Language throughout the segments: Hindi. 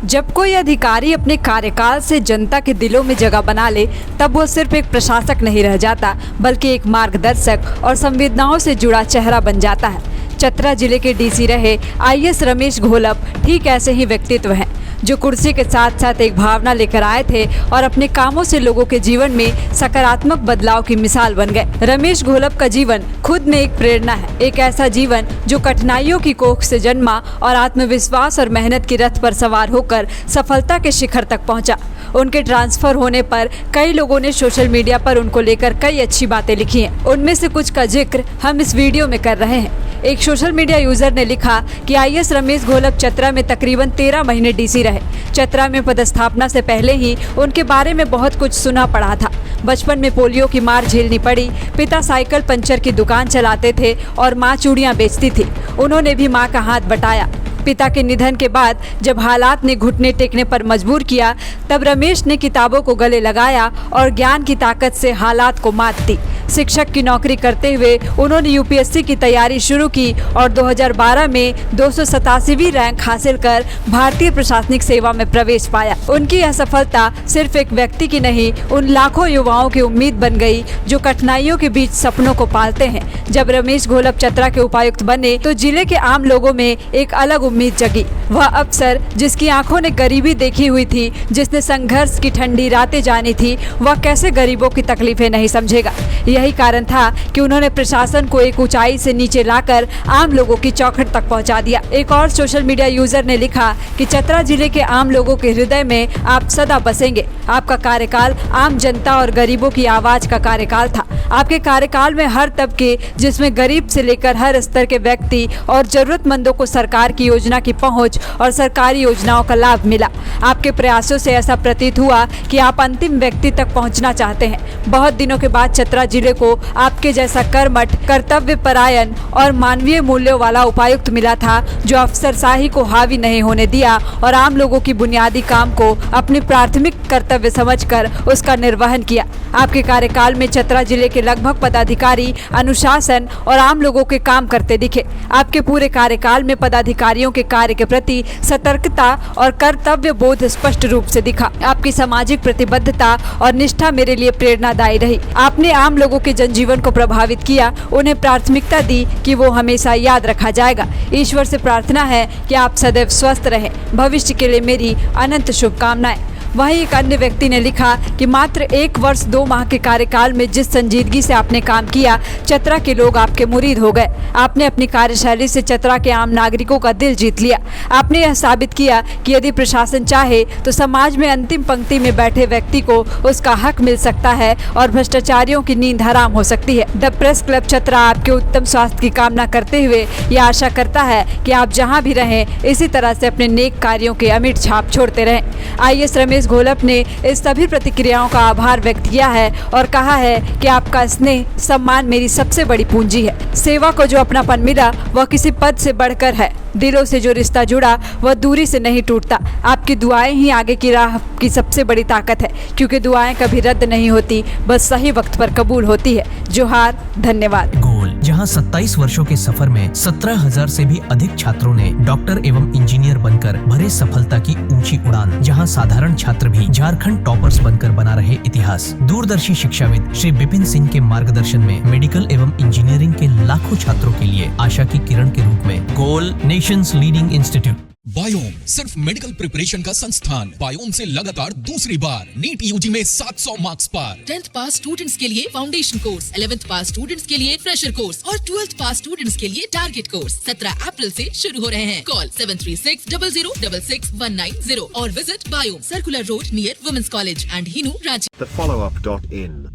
जब कोई अधिकारी अपने कार्यकाल से जनता के दिलों में जगह बना ले, तब वो सिर्फ एक प्रशासक नहीं रह जाता, बल्कि एक मार्गदर्शक और संवेदनाओं से जुड़ा चेहरा बन जाता है। चतरा जिले के डीसी रहे आईएएस रमेश घोलप ठीक ऐसे ही व्यक्तित्व हैं, जो कुर्सी के साथ साथ एक भावना लेकर आए थे और अपने कामों से लोगों के जीवन में सकारात्मक बदलाव की मिसाल बन गए। रमेश घोलप का जीवन खुद में एक प्रेरणा है, एक ऐसा जीवन जो कठिनाइयों की कोख से जन्मा और आत्मविश्वास और मेहनत की रथ पर सवार होकर सफलता के शिखर तक पहुंचा। उनके ट्रांसफर होने पर कई लोगों ने सोशल मीडिया पर उनको लेकर कई अच्छी बातें लिखी हैं। उनमें से कुछ का जिक्र हम इस वीडियो में कर रहे हैं। एक सोशल मीडिया यूजर ने लिखा कि आईएएस रमेश घोलप चतरा में तकरीबन 13 महीने डीसी रहे। चतरा में पदस्थापना से पहले ही उनके बारे में बहुत कुछ सुना पड़ा था। बचपन में पोलियो की मार झेलनी पड़ी। पिता साइकिल पंचर की दुकान चलाते थे और माँ चूड़ियाँ बेचती थी। उन्होंने भी माँ का हाथ बटाया। पिता के निधन के बाद जब हालात ने घुटने टेकने पर मजबूर किया, तब रमेश ने किताबों को गले लगाया और ज्ञान की ताकत से हालात को मात दी। शिक्षक की नौकरी करते हुए उन्होंने यूपीएससी की तैयारी शुरू की और 2012 में 287वीं रैंक हासिल कर भारतीय प्रशासनिक सेवा में प्रवेश पाया। उनकी यह सफलता सिर्फ एक व्यक्ति की नहीं, उन लाखों युवाओं की उम्मीद बन गई जो कठिनाइयों के बीच सपनों को पालते हैं। जब रमेश घोलप चतरा के उपायुक्त बने तो जिले के आम लोगों में एक अलग उम्मीद जगी। वह अफसर जिसकी आंखों ने गरीबी देखी हुई थी, जिसने संघर्ष की ठंडी रातें जानी थी, वह कैसे गरीबों की तकलीफें नहीं समझेगा। यही कारण था कि उन्होंने प्रशासन को एक ऊंचाई से नीचे लाकर आम लोगों की चौखट तक पहुंचा दिया। एक और सोशल मीडिया यूजर ने लिखा कि चतरा जिले के आम लोगों के हृदय में आप सदा बसेंगे। आपका कार्यकाल आम जनता और गरीबों की आवाज का कार्यकाल था। आपके कार्यकाल में हर तबके, जिसमें गरीब से लेकर हर स्तर के व्यक्ति और जरूरतमंदों को सरकार की योजना की पहुंच और सरकारी योजनाओं का लाभ मिला। आपके प्रयासों से ऐसा प्रतीत हुआ कि आप अंतिम व्यक्ति तक पहुंचना चाहते हैं। बहुत दिनों के बाद चतरा जिले को आपके जैसा कर्मठ, कर्तव्य परायण और मानवीय मूल्यों वाला उपायुक्त मिला था, जो अफसरशाही को हावी नहीं होने दिया और आम लोगों की बुनियादी काम को अपनी प्राथमिक कर्तव्य समझकर उसका निर्वहन किया। आपके कार्यकाल में चतरा जिले के लगभग पदाधिकारी अनुशासन और आम लोगों के काम करते दिखे। आपके पूरे कार्यकाल में पदाधिकारियों के कार्य के प्रति सतर्कता और कर्तव्य बोध स्पष्ट रूप से दिखा। आपकी सामाजिक प्रतिबद्धता और निष्ठा मेरे लिए प्रेरणादायी रही। आपने आम लोगों के जनजीवन को प्रभावित किया, उन्हें प्राथमिकता दी कि वो हमेशा याद रखा जाएगा। ईश्वर से प्रार्थना है कि आप सदैव स्वस्थ रहें। भविष्य के लिए मेरी अनंत शुभकामनाएं। वहीं एक अन्य व्यक्ति ने लिखा कि मात्र 1 वर्ष 2 माह के कार्यकाल में जिस संजीदगी से आपने काम किया, चतरा के लोग आपके मुरीद हो गए। आपने अपनी कार्यशैली से चतरा के आम नागरिकों का दिल जीत लिया। आपने यह साबित किया कि यदि प्रशासन चाहे तो समाज में अंतिम पंक्ति में बैठे व्यक्ति को उसका हक मिल सकता है और भ्रष्टाचारियों की नींद हराम हो सकती है। द प्रेस क्लब चतरा आपके उत्तम स्वास्थ्य की कामना करते हुए यह आशा करता है कि आप जहाँ भी रहें, इसी तरह से अपने नेक कार्यों के अमिट छाप छोड़ते रहें। आईएएस रमेश घोलप ने इस सभी प्रतिक्रियाओं का आभार व्यक्त किया है और कहा है कि आपका स्नेह सम्मान मेरी सबसे बड़ी पूंजी है। सेवा को जो अपनापन मिला वह किसी पद से बढ़कर है। दिलों से जो रिश्ता जुड़ा वह दूरी से नहीं टूटता। आपकी दुआएं ही आगे की राह की सबसे बड़ी ताकत है, क्योंकि दुआएं कभी रद्द नहीं होती, बस सही वक्त पर कबूल होती है। जोहार, धन्यवाद। गोल, जहां 27 वर्षों के सफर में 17,000 से भी अधिक छात्रों ने डॉक्टर एवं इंजीनियर बनकर भरे सफलता की ऊंची उड़ान, जहां साधारण छात्र भी झारखंड टॉपर्स बनकर बना रहे इतिहास। दूरदर्शी शिक्षाविद श्री विपिन सिंह के मार्गदर्शन में मेडिकल एवं इंजीनियरिंग के लाखों छात्रों के लिए आशा की किरण के रूप में गोल नेशंस लीडिंग इंस्टीट्यूट। बायोम सिर्फ मेडिकल प्रिपरेशन का संस्थान। बायोम से लगातार दूसरी बार नीट यूजी में 700 मार्क्स पार। 10th पास स्टूडेंट्स के लिए फाउंडेशन कोर्स, 11th पास स्टूडेंट्स के लिए फ्रेशर कोर्स और 12th पास स्टूडेंट्स के लिए टारगेट कोर्स 17 अप्रैल से शुरू हो रहे हैं। कॉल 7360066190 और visit Biome, circular road near women's college and Hinoo, Ranchi. TheFollowUp.in.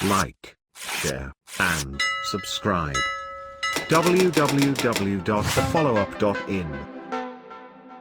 Like, share and subscribe. www.thefollowup.in